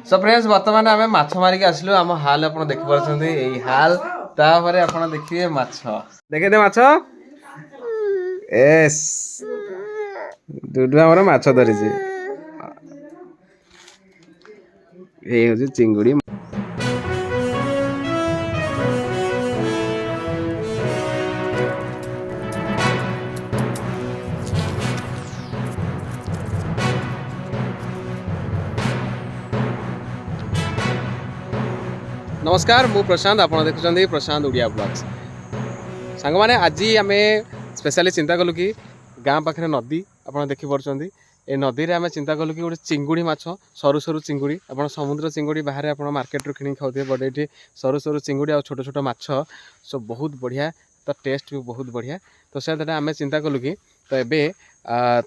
So friends बर्तमान आम माछ मारिक आसलु आम हाल आप देखिपे यही हाल तापर आप देखिए माछ देखे दे माछ एस डुडू आमर माछ धरी ये हूँ चिंगुड़ी नमस्कार मु प्रशांत आप देखुं प्रशांत ओडिया ब्लॉग्स सांग मैंने आज आम स्पेशली चिंता कलु कि गाँ पाखे नदी आप देखिपे ए नदी में आम चिंता कलु कि गोटे चिंगुड़ी माछ सरु सरु चिंगुड़ी आप समुद्र चिंगुड़ी बाहर आप मार्केट कि खाऊे बट ये सरु सरु चिंगुड़ी और छोट छोट माछ सब बहुत बढ़िया तो टेस्ट भी बहुत बढ़िया तो से आम चिंता कलु कि तो ये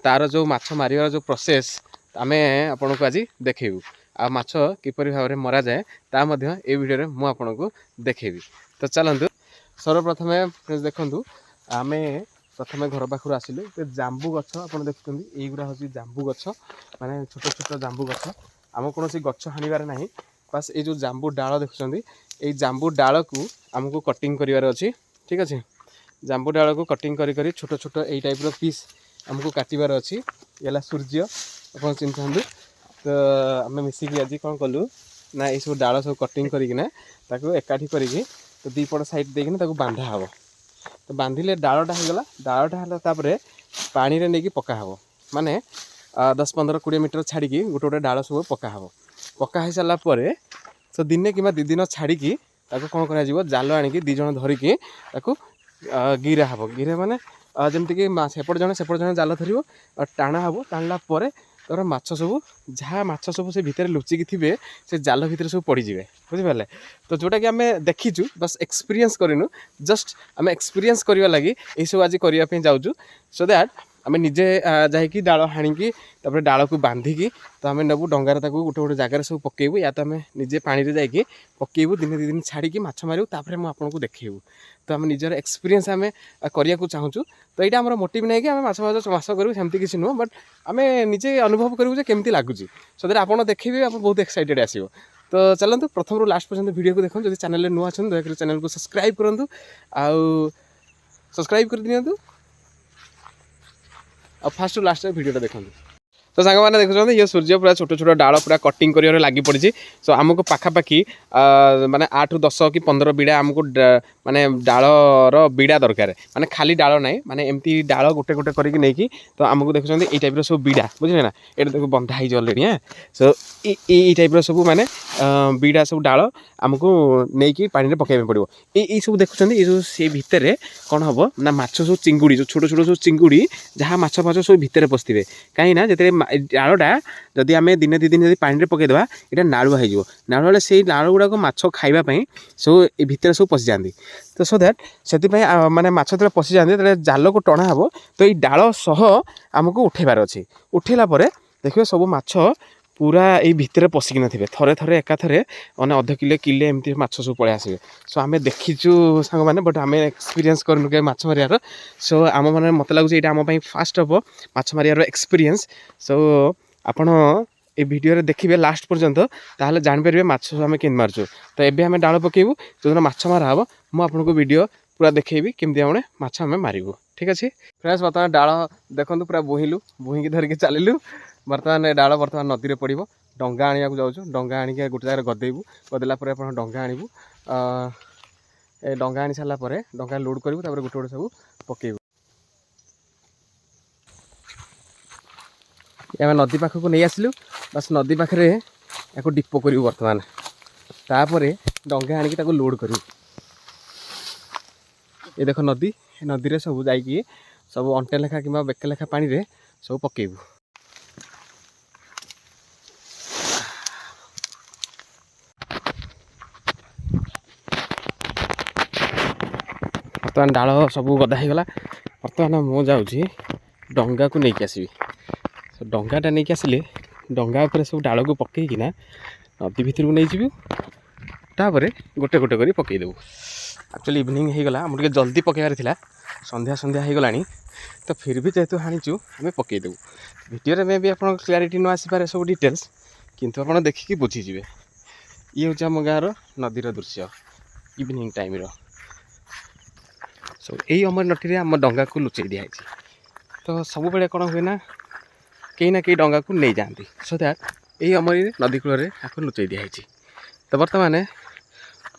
तार जो माछ मारिवार जो प्रोसेस आम आपन को आज देखू आ माछ किपरि भाव में मरा जाए ता मध्य ए वीडियो मु आपको देखेबी तो चलतु सर्वप्रथम देखु आम प्रथम घर पाखु आसिलु तो जांबू गछ आप देखुं युवा हूँ जांबू गछ माने छोट छोट जांबू गछ आम कौन गछ हाणिबार ना बास ये जो जांबू डाल देखुं ये जांबू डाल को आमको कटिंग करार अच्छी ठीक अच्छे जांबू डाल को कटिंग करी छोट छोट यही टाइप पीस आमको काटबार अच्छी ये सूर्य आप चिंता तो आम मिसिकी आज कौन कलु ना ये सब डाल सब कटिंग करना एकाठी करके तो दीपट साइड देकिना बांधा हम तो बांधिले डालटा होगला डालटा है पानी रे नहीं पका हम माने 10-15-20 मीटर छाड़ी गोटे गोटे डाल सब पका हम पका हो सारापर तो दिने कि दी दिन छाड़ी कौन कर जाल आणिकी दी जन धरिकी गिरा हम गिरा माने जमीक सेपट जने जाल धर टाणा हम टाणला तर माछ सब जहाँ माछ सब से भितर लुचिकी थे से जाल भितर सब पड़े बुझिपारे तो जोटा कि आम देखीचु बस एक्सपीरियंस करूँ जस्ट आम एक्सपीरियंस करने लगी ये सब आज करने जाऊँ सो दैट आम निजे जाकि डाल हाणिकी डाल को बांधिकी तो आम नबू डंगार गोटे गोटे जगार सब पकेबू या तो आम निजे पानी रे जाकि पकेबू दिन 2 दिन छाड़ी माछ मारू तापर मुझे देखू तो आम निजर एक्सपीरियंस आम करने को चाहूँ तो यहाँ आम मोटिव नहीं कि आम माछ करूँ सेमती किसी नुह बट आम निजे अनुभव करूँ केमती लगुच सो दैट आप देखिए आप बहुत एक्साइटेड आसो तो चलते प्रथम लास्ट पर्यंत वीडियो को देखो जो चैनल नुआ अच्छे दयाकोरी चैनल को सब्सक्राइब करूँ आउ सब्सक्राइब कर दिंतु और फास्ट लास्ट वीडियो देखो तो सांग मैंने देखुं ये सूर्य पूरा छोट छोट डाल पूरा कटिंग कर लगी पड़ी सो आमको पाखापाखि माने 8-10 कि 15 बिड़ा आमको माने डालर बिड़ा दरकार माने खाली डाल ना माने एमती डाल गोटे गोटे करके नहीं तो आमको देखुं ये टाइप सब बिड़ा बुझे ना ये देखो बंधा ही अलरेडी हाँ सो ये टाइप सब माने बिड़ा सब डाल आमको नहीं पानी में पकड़ पड़ो ये सब देखुं ये से भितर कौन हम ना माछ सब चिंगुड़ी जो छोट छोट सब चिंगुड़ी जहाँ माछ फाछ सब भितर पशिथे कहीं जिते डालटा जदि आम दिन 2 दिन पानी पकईदे यहाँ नालुआ हो नालुआ से नाल गुड़ाक माछ खावाई सब ये भितर सब पशि जाती तो सो दैट से माने माछ जो पशि जाते जाल को टणा हम तो ये डाल सह आमको उठेबार अच्छे उठेला देखिए सब माछ पूरा ये भितर पशिकी थे थे थे एका थे मैंने अध किले एमती माछ सब पलि आसवे सो आम देखीचु सांग मैंने बट आम एक्सपीरियंस करूँ के माछ मारियार सो आम मैंने मत लगुच ये आम फास्ट हम माछ मारियार एक्सपीरियंस सो आपण ये वीडियो देखिए लास्ट पर्यंत ताहले जानिपारे माछ आम केम मार्चु तो ये आम डाल पकेबू जो दिन माछ मारा हम मुझे वीडियो पूरा देखेबी केमती आम माछ आम मारू ठीक अच्छे फ्रेंड्स बर्तमान डाल देखो पूरा बोहिलु बोहिकी धरिकी चलिलु बर्तमान डाल बर्तमान नदी में पड़ो डंगा आने जाऊँ डंगा आनिक गोटे जगह गदेबू गदेला आप डंगा आणबू डंगा आनी सारापर डंगा लोड करूँ गोटे गोटे सब पकेबू आम नदी पाखक नहीं आसलु बस नदी पाखे या डिपो करूँ बर्तमान तापर डंगा आनिक लोड करूँ ये देख नदी नदी में सब जाइए सब अंटे लेखा कि बेके लेखा पानी रे सब पकेबू बर्तमान डाल सब गदा होगला बर्तमान मु जाऊँगी डंगा को लेकिन आसबि डंगाटा नहीं आसिले डंगा उपर सब डाल को पकईकिना नदी भितर को नहीं जीवु तापर गोटे गोटे कर पकईदेबू एक्चुअली इवनिंग होगला आम जल्दी पकेबार थिला संध्या संध्या होगला तो फिर भी जेहेतु हाणीचु आम पकईदेबू वीडियो में भी आप क्लारिटी न आसीपारे सब डिटेल्स किंतु आपण देखिकी बुझीजे ये हूँ आम गाँव नदीर दृश्य इवनिंग टाइम सो यही अमर नटी आम डंगा को लुचई दिखाई तो सब बेले कौन हुए ना कहीं ना कहीं डंगा को नहीं जाती सो दैट यही अमर नदी कूल आपको लुचई दिखाई तो बर्तमान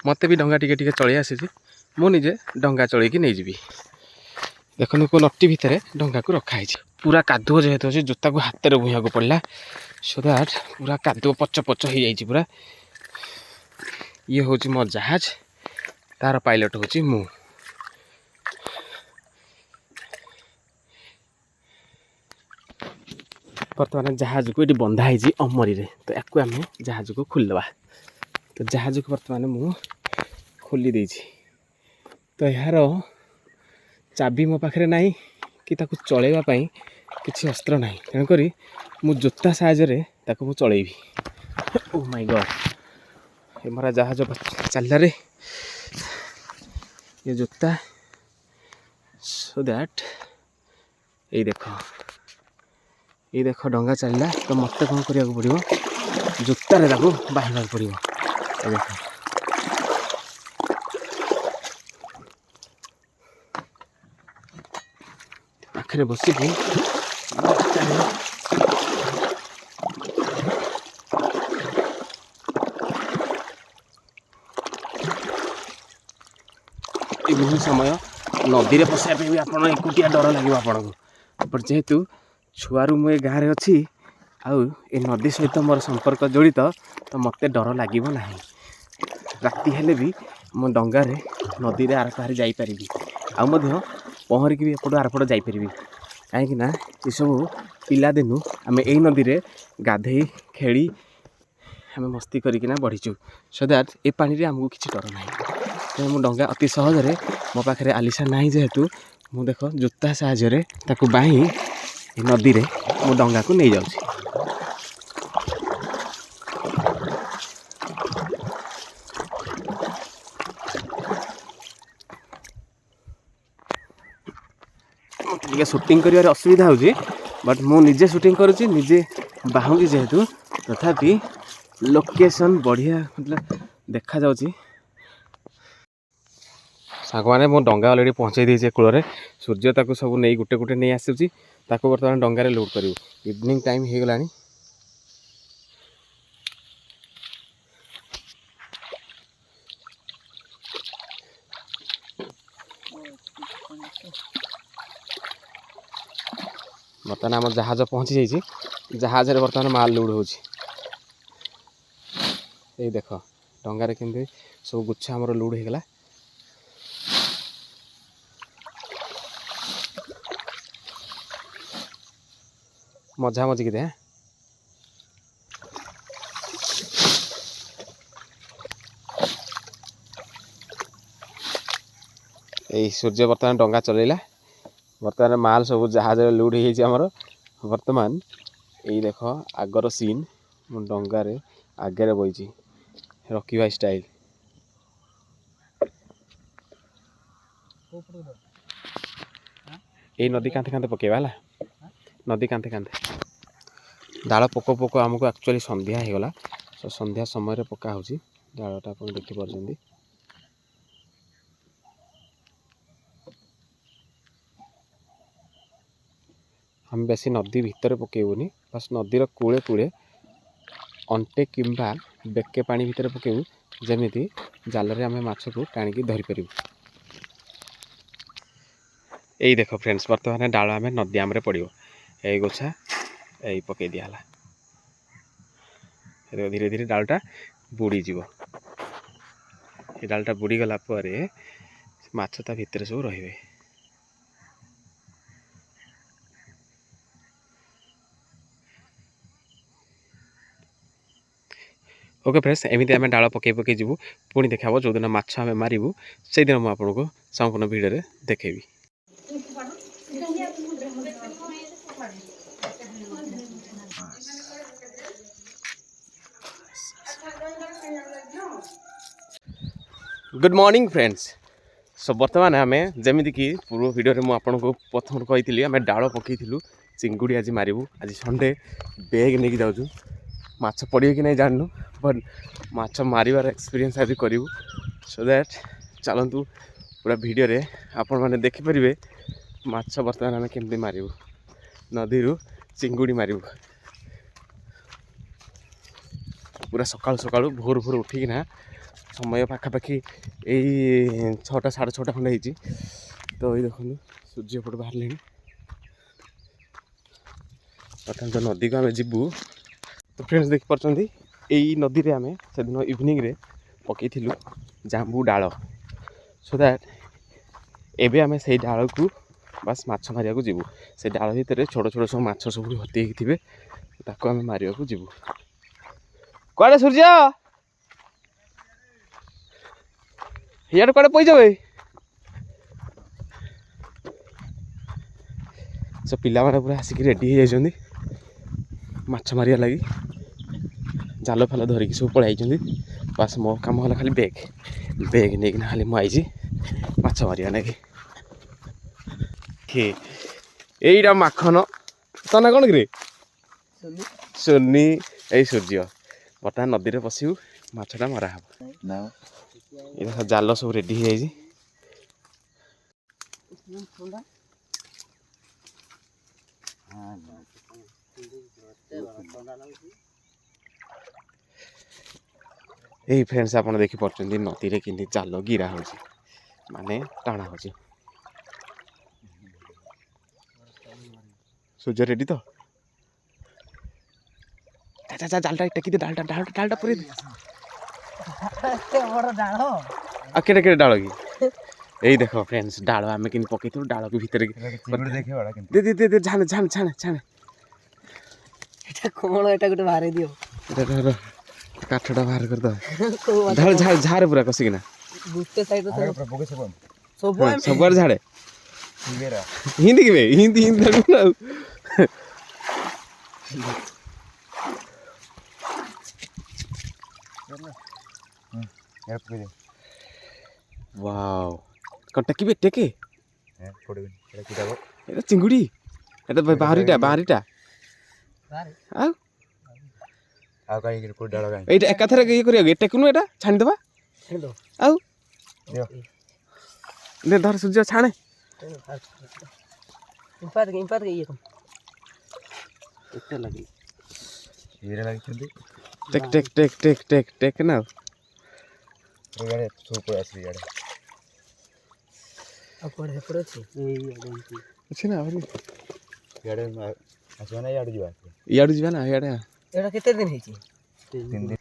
मत भी डंगा टिके चल आसी मुझे डंगा चलैकी नहीं जी देखो को नटी भितर डंगा को रखाई पूरा कादुओ जेहेतु अच्छे जोता को हाथ में बुहा को पड़ा सो दैट पूरा कादुओ पच पच हो जाए पूरा ये हूँ मो जहाज तार पायलट हूँ मु बर्तमान जहाज को ये बंधाई अमरी रे तो या आम जहाज को खोलदे तो जहाज को बर्तमान मु खोली देछि तो यार चाबी मो पाखे ना कि चलैवाई किसी अस्त्र ना तेणुक मु जोता साहाय्य मु चलैबी ओ माय गॉड ये मोरा जहाज चलला रे ये जोता सो दैट ये देख डंगा चलला तो मत कौन करा पड़ो जोतार बाहर पड़ो देख पाखे बसिकी बहुत समय नदी में पशा भी आप एकुटिया डर लगे आपन को जेहेतु छुआरू मुझे गाँव में अच्छी आउ ए नदी सहित मोर संपर्क जड़ित तो मत डर लगे ना राति हेले भी मो डंगारे नदी में आर पार जापरि आउ पहरिकी भी एपट आरपट जापरि कहीं ये सब पिला दिनु आम यही नदी में गाधे खेली आम मस्ती करना बढ़ीचु सो दैट ए पानी आमको किसी डर ना मो डंगा अति सहजरे मो पाखे आलिसा ना जेहेतु मु देख जोता साहाय्य बाही नदी रे मो डंगा को नहीं जाऊँ मत शूटिंग कर असुविधा हो बट मु निजे शूटिंग करुच्ची निजे बाहुची जेहेतु तथापि लोकेशन बढ़िया मतलब देखा जाउची सांग मैंने मो डंगा अलरेडी पहुँचे देचे कूल सूर्य ताक सब नहीं गोटे गोटे नहीं आसूँ बर्तमान डंगार लोड करूँ इवनिंग टाइम हो गला बर्तमान आम जहाज पहुँची जाइए जहाज बर्तमान माल लोड हो देख डंगार केमती सब गुच्छा आमर लोड हो गला मजा मजी कि सूर्य बर्तमान डंगा चलैला बर्तमान माल सब जहाज लोड होमर बर्तमान यही देख आगर सीन डंगार आगे बही रॉकी भाई स्टाइल यही नदी कांथे कांथे पकेबा नदी कांथे कांथे डाल पोक पोक आमको एक्चुअली संध्या हो गला सो संध्या समय पका हो डालटा आप देखिपुं हम बेसी नदी भितर पकेबूनी बस नदीर कूले कूले अंटे किंबा बेके पानी भितर पकेबू जमीती जाल आम माछ को टाणिकी धरी पारू यही देख फ्रेंड्स बर्तमान डाल आम नदी आम पड़ो यही गोछा यही पकई दिहला धीरे धीरे डालटा बुड़ी जीव ये डालटा बुड़ी गला परे माछ ता भितर सब रहिबे ओके फ्रेंड्स एमती आम डाल पकई पकई जीवु पुणी देखा जो दिन माछ आम मारू से दिन मुझे आपको संपूर्ण भिडियो देखेबी गुड मॉर्निंग फ्रेंड्स सो बर्तमान आम जमीक पूर्व भिडियो में आपको प्रथम कही आम डाल पकईलु चिंगुड़ी आज मारू आज संडे बैग नहीं जाऊँ ମାଛ ପଡ଼ିବ କି ନାହିଁ ଜାଣିନୁ, ବଟ୍ ମାଛ ମାରିବାର ଏକ୍ସପିରିଏନ୍ସ ଆଜି କରିବୁ। ସୋ ଦ୍ୟାଟ୍ ଚାଲନ୍ତୁ ପୁରା ଭିଡ଼ିଓରେ ଆପଣମାନେ ଦେଖିପାରିବେ ମାଛ ବର୍ତ୍ତମାନ ଆମେ କେମିତି ମାରିବୁ, ନଦୀରୁ ଚିଙ୍ଗୁଡ଼ି ମାରିବୁ। ପୁରା ସକାଳୁ ସକାଳୁ ଭୋରୁ ଭୋରୁ ଉଠିକିନା ସମୟ ପାଖାପାଖି ଏଇ 6ଟା 6:30 ଖଣ୍ଡେ ହେଇଛି। ତ ଏଇ ଦେଖନ୍ତୁ ସୂର୍ଯ୍ୟ ଏପଟେ ବାହାରିଲେଣି। ବର୍ତ୍ତମାନ ତ ନଦୀକୁ ଆମେ ଯିବୁ। ତ ଫ୍ରେଣ୍ଡସ୍ ଦେଖିପାରୁଛନ୍ତି ଏଇ ନଦୀରେ ଆମେ ସେଦିନ ଇଭିନିଂରେ ପକେଇଥିଲୁ ଜାମ୍ବୁ ଡାଳ। ସୋ ଦ୍ୟାଟ୍ ଏବେ ଆମେ ସେଇ ଡାଳକୁ ବାସ୍ ମାଛ ମାରିବାକୁ ଯିବୁ। ସେ ଡାଳ ଭିତରେ ଛୋଟ ଛୋଟ ସବୁ ମାଛ ସବୁ ଭର୍ତ୍ତି ହେଇକି ଥିବେ, ତାକୁ ଆମେ ମାରିବାକୁ ଯିବୁ। କୁଆଡ଼େ ସୂର୍ଯ୍ୟ ଇଆଡ଼େ କୁଆଡ଼େ ପଇଛ ଭାଇ? ସେ ପିଲାମାନେ ପୁରା ଆସିକି ରେଡ଼ି ହେଇଯାଇଛନ୍ତି ମାଛ ମାରିବା ଲାଗି। ଜାଲ ଫାଲ ଧରିକି ସବୁ ପଳାଇ ଯାଇଛନ୍ତି। ବାସ୍ ମୋ କାମ ହେଲା ଖାଲି ବେଗ୍ ନେଇକିନା ଖାଲି ମୁଁ ଆଇଛି ମାଛ ମାରିବା ଲାଗି। ଏଇଟା ମାଖନ, ତା ନା କ'ଣ କିରେ? ସୋନି। ଏଇ ସୂର୍ଯ୍ୟ। ବର୍ତ୍ତମାନ ନଦୀରେ ପଶିବୁ, ମାଛଟା ମରା ହେବ। ଏ ଦେଖ ଜାଲ ସବୁ ରେଡ଼ି ହେଇଯାଇଛି। ଏଇ ଫ୍ରେଣ୍ଡସ୍ ଆପଣ ଦେଖିପାରୁଛନ୍ତି ନଦୀରେ କେମିତି ଜାଲ ଗିରା ହେଉଛି, ମାନେ ଟାଣା ହେଉଛି। ସୂର୍ଯ୍ୟ ରେଡ଼ି ତ? ଜାଲଟା ଟେକି ଦେ, ଡାଳଟା ପୁରେଇ ଦେ। ଆଉ କେଡ଼େ କେଡ଼େ ଡାଳ କି? ଏଇ ଦେଖ ଫ୍ରେଣ୍ଡସ୍ ଡାଳ ଆମେ କେମିତି ପକେଇଥିଲୁ, ଡାଳକୁ ଭିତରେ ଦେ ଛାଣେ। ଏଟା ଗୋଟେ ବାହାରି ଦିଅ, କାଠଟା ବାହାର କରିଦବା। ଝାଡ଼େ ପୁରା କଷିକିନା ସବୁଆଡ଼େ ଝାଡ଼େ। ହିନ୍ତି କିବେ ହିନ୍ତି ଆଉ ୱାଓ। କ'ଣ ଟେକିବେ? ଟେକେ এটা চিଙ୍ଗୁଡ଼ି, এটা ବାହାରିଟା ଆଉ ଏଇଟା ଏକାଥରେ ଇଏ କରିବାକୁ ଟେକୁନୁ, ଏଇଟା ଛାଣିଦେବା। ଆଉ ଧର ସୂର୍ଯ୍ୟ ଛାଣେ। ଟେକ୍ ନା ଅଛି ନା ଇଆଡ଼ୁ ଯିବା ନା ଇଆଡ଼େ। ଏଟା କେତେ ଦିନ ହେଇଛି? 3 ଦିନ।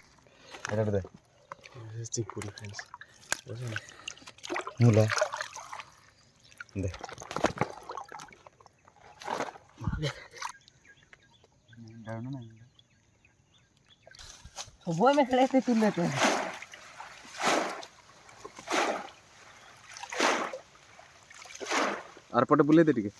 ଚିଙ୍ଗୁଡ଼ି ଫ୍ରେଣ୍ଡସ୍ ମୁଲା ଦେ ସବୁ ଆମେ ଖେଳେଇତେ ତୁଲେ ତ ଆରପଟେ ବୁଲେଇ ଦେ ଟିକେ।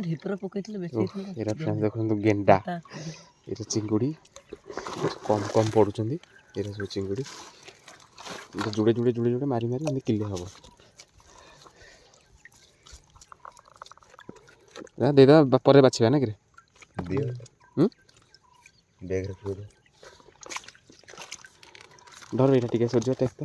ଢିପର ପକେଇଥିଲେ ବେଶୀ ଏଇଟା ଫ୍ରେଣ୍ଡସ୍ ଦେଖନ୍ତୁ ଗେଣ୍ଡା, ଏଇଟା ଚିଙ୍ଗୁଡ଼ି କମ୍ ପଡ଼ୁଛନ୍ତି। ଏଇଟା ସବୁ ଚିଙ୍ଗୁଡ଼ି ଯୋଡ଼େ ମାରି ଏମିତି କିଲେ ହେବ। ଦେଇଦେବା ପରେ ବାଛିବା ନା କିରେ? ଧର ଏଇଟା ଟିକେ ସୂର୍ଯ୍ୟ ଟେକ୍।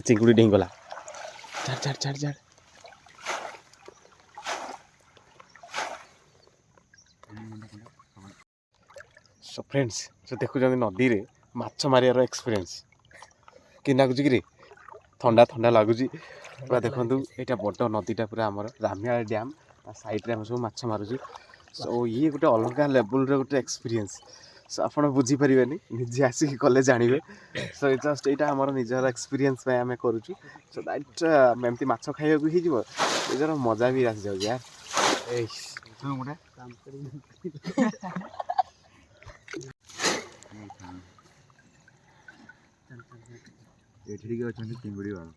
ଚିଙ୍ଗୁଡ଼ି ଡେଇଁଗଲା। ଛାଡ଼। ସୋ ଫ୍ରେଣ୍ଡସ୍ ଦେଖୁଛନ୍ତି ନଦୀରେ ମାଛ ମାରିବାର ଏକ୍ସପିରିଏନ୍ସ କି ଲାଗୁଛି କିରେ? ଥଣ୍ଡା ଲାଗୁଛି ପୁରା। ଦେଖନ୍ତୁ ଏଇଟା ବଡ଼ ନଦୀଟା ପୁରା ଆମର ରାମିଆଳି ଡ୍ୟାମ୍, ତା ସାଇଡ଼୍ରେ ଆମେ ସବୁ ମାଛ ମାରୁଛୁ। ସୋ ଇଏ ଗୋଟେ ଅଲଗା ଲେବୁଲ୍ର ଗୋଟେ ଏକ୍ସପିରିଏନ୍ସ। ସୋ ଆପଣ ବୁଝିପାରିବେନି, ନିଜେ ଆସିକି କଲେ ଜାଣିବେ। ସୋ ଜଷ୍ଟ ଏଇଟା ଆମର ନିଜର ଏକ୍ସପିରିଏନ୍ସ ପାଇଁ ଆମେ କରୁଛୁ। ସୋ ଦ୍ୟାଟ୍ ଏମିତି ମାଛ ଖାଇବାକୁ ହେଇଯିବ, ନିଜର ମଜା ବି ଆସିଯାଉଛି ୟାର। ଏଠି ଟିକେ ଅଛନ୍ତି ଚିଙ୍ଗୁଡ଼ି ବାଳ।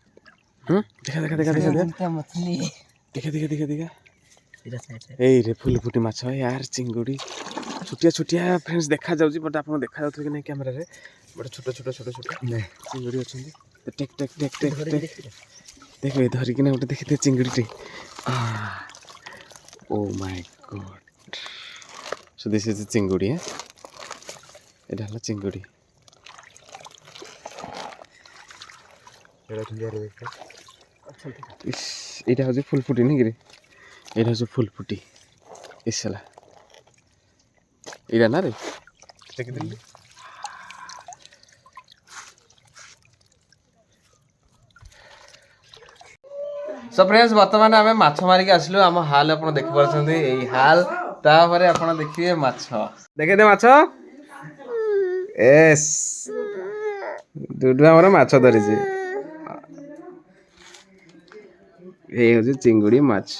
देखा देखा देखा देखा देखा क्या मछली देखा देखा देखा देखा इधर साइड से एई रे फुल फुटी माछ यार चिंगुड़ी छुटिया छुटिया फ्रेंड्स देखा जाउची बट आपन देखा जाउथि कि नै कैमरा रे बट छोट छोट छोट छोट नहीं चिंगुड़ी अछंती टेक टेक टेक टेक टेक देखो धरि कि नै उठे देखिते चिंगुड़ी टे oh my God so this is चिंगुड़ी एटा हला चिंगुड़ी ଏଇଟା ଅଛନ୍ତି ଆରେ ଦେଖ। इस एटा हजे फुल फुटी नै गिरे एटा हजे फुल फुटी इसला एटा ना रे देखि दिल्ली सो फ्रेंड्स वर्तमान आम माछ मारिक आसलु आम हाल आप देखी पार्टी यही हाल तापर आप देखिए माछ देखे दे माछ एस डुडू आमर माछ धरी ये हूँ चिंगुड़ी माछ